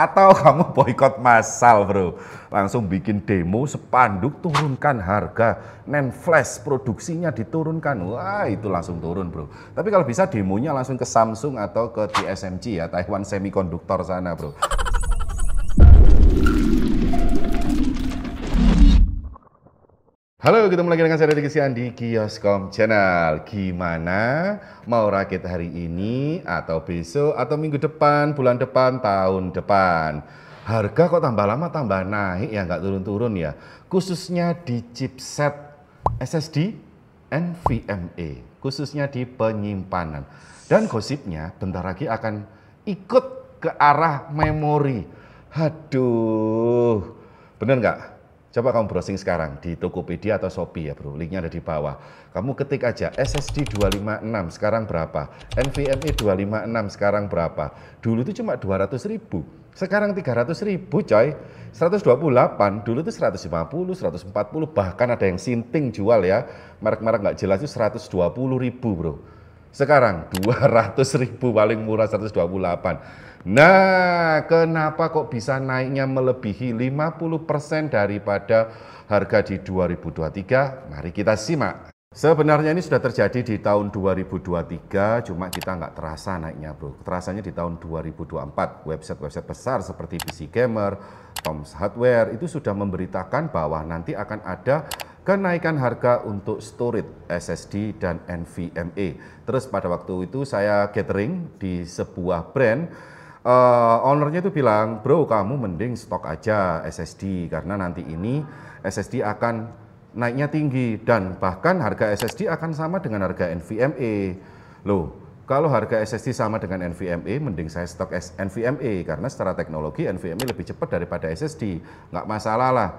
Atau kamu boykot massal bro, langsung bikin demo spanduk turunkan harga, NAND flash produksinya diturunkan, wah itu langsung turun bro. Tapi kalau bisa demonya langsung ke Samsung atau ke TSMC ya, Taiwan Semiconductor sana bro. Halo, ketemu lagi dengan saya Deddy Kesian di Kioskom Channel. Gimana mau rakit hari ini atau besok atau minggu depan, bulan depan, tahun depan? Harga kok tambah lama tambah naik ya, nggak turun-turun ya. Khususnya di chipset SSD NVMe, khususnya di penyimpanan. Dan gosipnya bentar lagi akan ikut ke arah memori. Aduh, bener nggak? Coba kamu browsing sekarang di Tokopedia atau Shopee ya bro, linknya ada di bawah. Kamu ketik aja SSD 256 sekarang berapa, NVMe 256 sekarang berapa. Dulu itu cuma 200.000, sekarang 300.000 coy. 128, dulu itu 150, 140, bahkan ada yang sinting jual ya. Merek-merek nggak jelas itu 120.000 bro. Sekarang 200.000 paling murah 128. Nah, kenapa kok bisa naiknya melebihi 50% daripada harga di 2023? Mari kita simak. Sebenarnya ini sudah terjadi di tahun 2023, cuma kita nggak terasa naiknya bro. Terasanya di tahun 2024, website-website besar seperti PC Gamer, Tom's Hardware itu sudah memberitakan bahwa nanti akan ada kenaikan harga untuk storage SSD dan NVMe. Terus pada waktu itu saya gathering di sebuah brand. Ownernya itu bilang, bro kamu mending stok aja SSD karena nanti ini SSD akan naiknya tinggi dan bahkan harga SSD akan sama dengan harga NVMe. Loh, kalau harga SSD sama dengan NVMe, mending saya stok NVMe karena secara teknologi NVMe lebih cepat daripada SSD. Nggak masalah lah,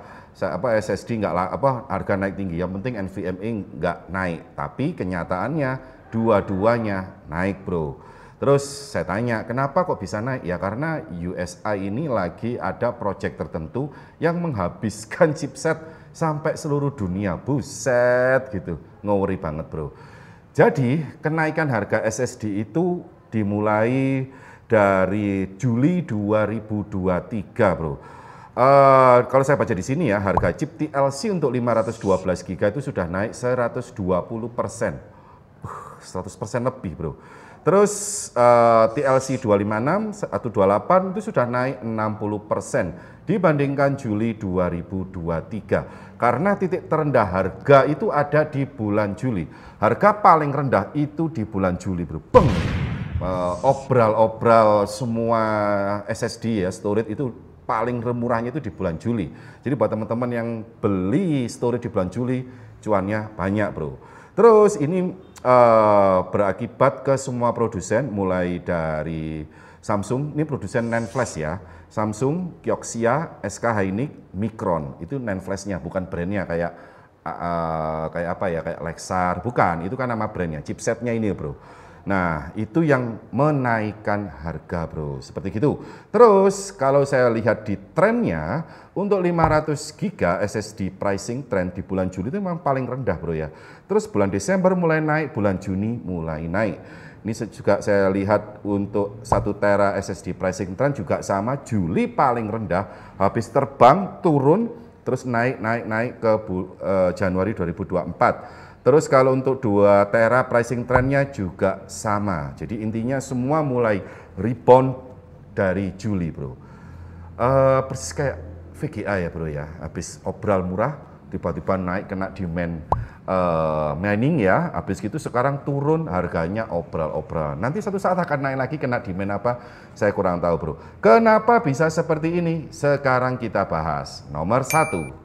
SSD nggak harga naik tinggi, yang penting NVMe nggak naik. Tapi kenyataannya dua-duanya naik bro. Terus saya tanya, kenapa kok bisa naik? Ya karena USA ini lagi ada proyek tertentu yang menghabiskan chipset sampai seluruh dunia. Buset gitu, ngawuri banget bro. Jadi kenaikan harga SSD itu dimulai dari Juli 2023 bro. Kalau saya baca di sini ya, harga chip TLC untuk 512 GB itu sudah naik 120%. 100% lebih bro. Terus TLC 256 atau 28 itu sudah naik 60% dibandingkan Juli 2023. Karena titik terendah harga itu ada di bulan Juli. Harga paling rendah itu di bulan Juli bro. Beng! Obral semua SSD ya, storage itu paling murahnya itu di bulan Juli. Jadi buat teman-teman yang beli storage di bulan Juli, cuannya banyak bro. Terus ini berakibat ke semua produsen, mulai dari Samsung, ini produsen NAND flash ya, Samsung, Kioxia, SK Hynix, Micron, itu NAND flashnya, bukan brandnya kayak apa ya, kayak Lexar, bukan, itu kan nama brandnya, chipsetnya ini bro. Nah, itu yang menaikkan harga bro, seperti gitu. Terus kalau saya lihat di trennya, untuk 500 GB SSD pricing trend di bulan Juli itu memang paling rendah bro ya. Terus bulan Desember mulai naik, bulan Juni mulai naik. Ini juga saya lihat untuk 1 tera SSD pricing trend juga sama, Juli paling rendah, habis terbang turun, terus naik ke Januari 2024. Terus kalau untuk 2 tera pricing trendnya juga sama. Jadi intinya semua mulai rebound dari Juli bro. Persis kayak VGA ya bro ya. Habis obral murah, tiba-tiba naik kena demand mining ya. Habis gitu sekarang turun harganya obral. Nanti suatu saat akan naik lagi kena demand apa? Saya kurang tahu bro. Kenapa bisa seperti ini? Sekarang kita bahas. Nomor 1.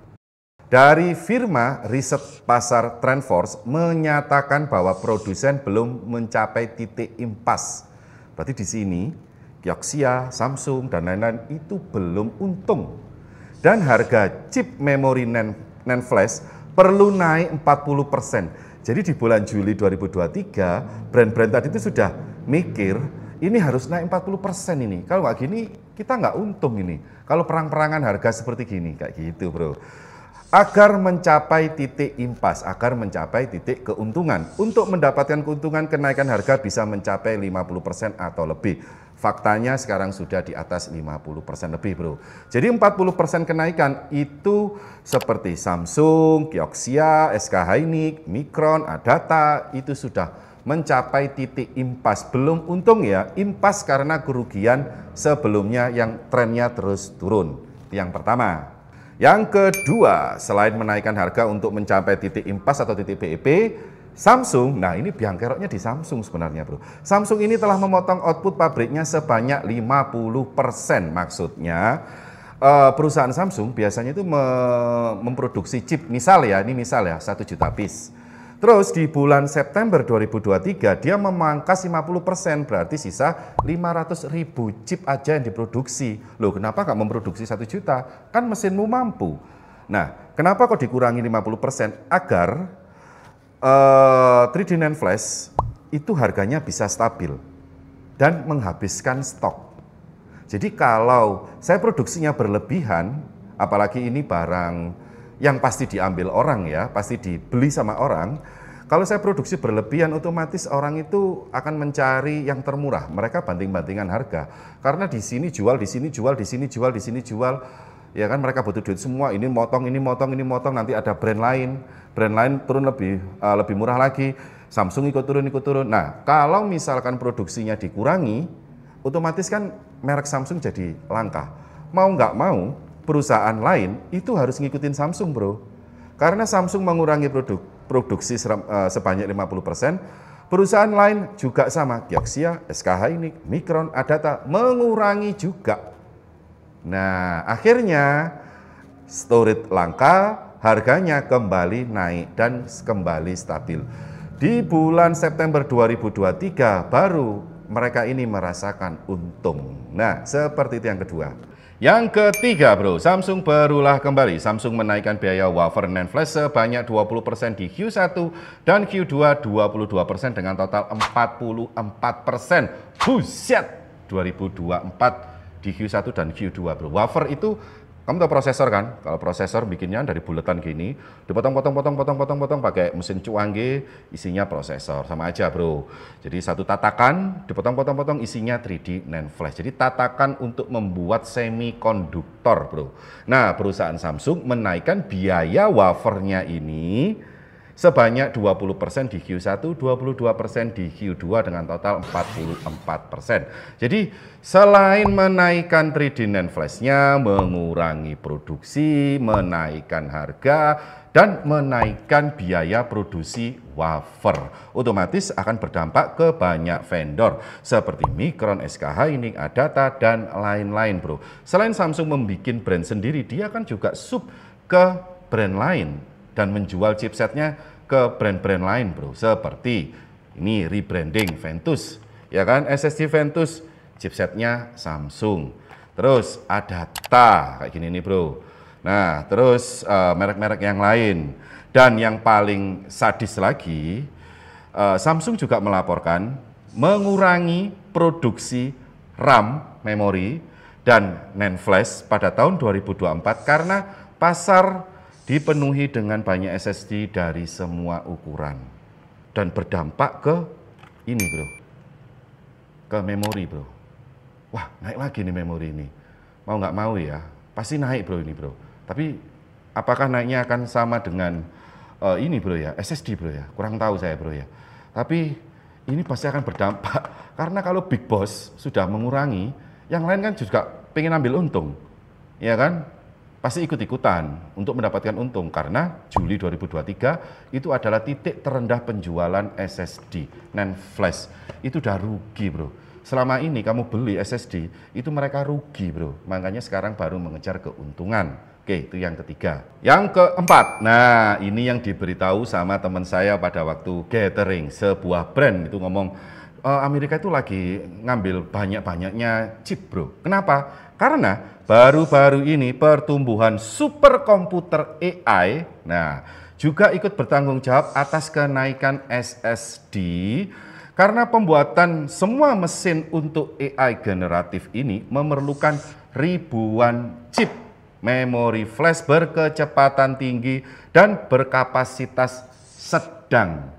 Dari firma riset pasar TrendForce menyatakan bahwa produsen belum mencapai titik impas. Berarti di sini Kioxia, Samsung dan lain-lain itu belum untung. Dan harga chip memori NAND flash perlu naik 40%. Jadi di bulan Juli 2023 brand-brand tadi itu sudah mikir ini harus naik 40% ini. Kalau nggak gini kita nggak untung ini. Kalau perang-perangan harga seperti gini kayak gitu bro. Agar mencapai titik impas, agar mencapai titik keuntungan. Untuk mendapatkan keuntungan, kenaikan harga bisa mencapai 50% atau lebih. Faktanya sekarang sudah di atas 50% lebih bro. Jadi 40% kenaikan itu seperti Samsung, Kioxia, SK Hynix, Micron, Adata itu sudah mencapai titik impas. Belum untung ya, impas karena kerugian sebelumnya yang trennya terus turun. Yang pertama. Yang kedua, selain menaikkan harga untuk mencapai titik impas atau titik BEP, Samsung, nah ini biang keroknya di Samsung sebenarnya bro. Samsung ini telah memotong output pabriknya sebanyak 50%. Maksudnya perusahaan Samsung biasanya itu memproduksi chip, misal ya, ini misal ya 1 juta piece. Terus di bulan September 2023 dia memangkas 50%, berarti sisa 500.000 chip aja yang diproduksi. Loh kenapa nggak memproduksi 1 juta? Kan mesinmu mampu. Nah kenapa kok dikurangi 50%? Agar 3D NAND Flash itu harganya bisa stabil dan menghabiskan stok. Jadi kalau saya produksinya berlebihan, apalagi ini barang yang pasti diambil orang ya, pasti dibeli sama orang. Kalau saya produksi berlebihan, otomatis orang itu akan mencari yang termurah. Mereka banting-bantingan harga. Karena di sini jual, di sini jual, di sini jual, di sini jual. Ya kan mereka butuh duit semua, ini motong, ini motong, ini motong, nanti ada brand lain turun lebih murah lagi, Samsung ikut turun. Nah, kalau misalkan produksinya dikurangi, otomatis kan merek Samsung jadi langka. Mau nggak mau, perusahaan lain itu harus ngikutin Samsung bro. Karena Samsung mengurangi produksi sebanyak 50%, perusahaan lain juga sama, Kioxia, SK Hynix, Micron, Adata mengurangi juga. Nah, akhirnya storage langka, harganya kembali naik dan kembali stabil. Di bulan September 2023 baru mereka ini merasakan untung. Nah, seperti itu yang kedua. Yang ketiga bro, Samsung berulah kembali. Samsung menaikkan biaya wafer NAND flash sebanyak 20% di Q1 dan Q2 22% dengan total 44%. Buset, 2024 di Q1 dan Q2 bro. Wafer itu kamu tahu prosesor kan? Kalau prosesor bikinnya dari buletan gini, dipotong-potong pakai mesin Cuangge, isinya prosesor, sama aja bro. Jadi satu tatakan dipotong-potong isinya 3D NAND flash. Jadi tatakan untuk membuat semikonduktor bro. Nah, perusahaan Samsung menaikkan biaya wafernya ini sebanyak 20% di Q1, 22% di Q2 dengan total 44%. Jadi selain menaikkan 3D NAND flash-nya, mengurangi produksi, menaikkan harga, dan menaikkan biaya produksi wafer, otomatis akan berdampak ke banyak vendor seperti Micron, SK Hynix, Adata, dan lain-lain bro. Selain Samsung membuat brand sendiri, dia kan juga sub ke brand lain dan menjual chipsetnya ke brand-brand lain bro, seperti ini rebranding Ventus ya kan, SSD Ventus chipsetnya Samsung, terus Adata kayak gini nih bro. Nah terus merek-merek yang lain, dan yang paling sadis lagi, Samsung juga melaporkan mengurangi produksi RAM memori dan NAND flash pada tahun 2024 karena pasar dipenuhi dengan banyak SSD dari semua ukuran dan berdampak ke ini bro, ke memori bro. Wah naik lagi nih memori ini, mau nggak mau ya pasti naik bro ini bro. Tapi apakah naiknya akan sama dengan ini bro ya, SSD bro ya, kurang tahu saya bro ya. Tapi ini pasti akan berdampak karena kalau Big Boss sudah mengurangi, yang lain kan juga pengen ambil untung ya kan, pasti ikut-ikutan untuk mendapatkan untung karena Juli 2023 itu adalah titik terendah penjualan SSD NAND flash. Itu udah rugi bro. Selama ini kamu beli SSD itu mereka rugi bro, makanya sekarang baru mengejar keuntungan. Oke, itu yang ketiga. Yang keempat, nah ini yang diberitahu sama teman saya pada waktu gathering sebuah brand itu ngomong, Amerika itu lagi ngambil banyak-banyaknya chip bro. Kenapa? Karena baru-baru ini pertumbuhan superkomputer AI, nah juga ikut bertanggung jawab atas kenaikan SSD karena pembuatan semua mesin untuk AI generatif ini memerlukan ribuan chip memori flash berkecepatan tinggi dan berkapasitas sedang.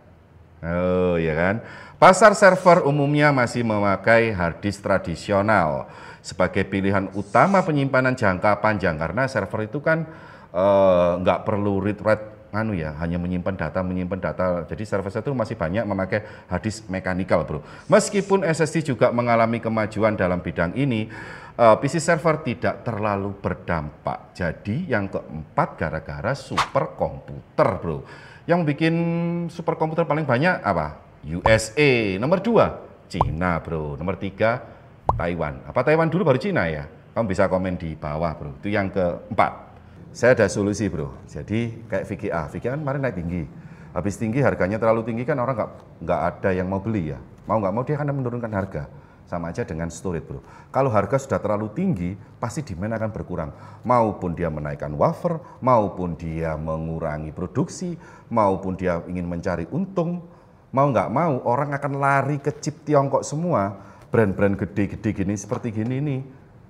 Oh ya kan. Pasar server umumnya masih memakai hard disk tradisional sebagai pilihan utama penyimpanan jangka panjang, karena server itu kan nggak perlu read write hanya menyimpan data. Jadi server itu masih banyak memakai hard disk mekanikal, bro. Meskipun SSD juga mengalami kemajuan dalam bidang ini, PC server tidak terlalu berdampak. Jadi yang keempat, gara-gara superkomputer, bro. Yang bikin superkomputer paling banyak apa? USA. Nomor 2, Cina, bro. Nomor 3, Taiwan. Apa Taiwan dulu baru Cina ya? Kamu bisa komen di bawah, bro. Itu yang keempat. Saya ada solusi, bro. Jadi kayak VGA kan kemarin naik tinggi. Habis tinggi harganya terlalu tinggi kan orang nggak ada yang mau beli ya. Mau nggak mau dia akan menurunkan harga. Sama aja dengan storage, bro. Kalau harga sudah terlalu tinggi, pasti demand akan berkurang. Maupun dia menaikkan wafer, maupun dia mengurangi produksi, maupun dia ingin mencari untung. Mau nggak mau orang akan lari ke chip Tiongkok semua. Brand-brand gede-gede gini seperti gini nih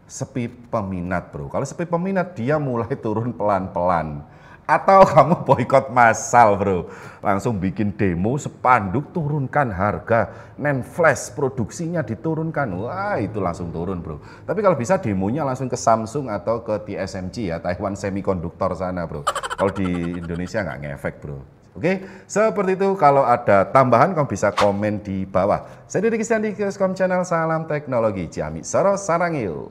sepi peminat, bro. Kalau sepi peminat dia mulai turun pelan-pelan. Atau kamu boykot massal, bro. Langsung bikin demo, spanduk, turunkan harga. NAND flash produksinya diturunkan. Wah, itu langsung turun, bro. Tapi kalau bisa demonya langsung ke Samsung atau ke TSMC ya, Taiwan Semiconductor sana, bro. Kalau di Indonesia nggak ngefek, bro. Oke, seperti itu. Kalau ada tambahan, kamu bisa komen di bawah. Saya Deddy Kristian di Kioskom Channel. Salam teknologi. Ciamik Soro Sarangil.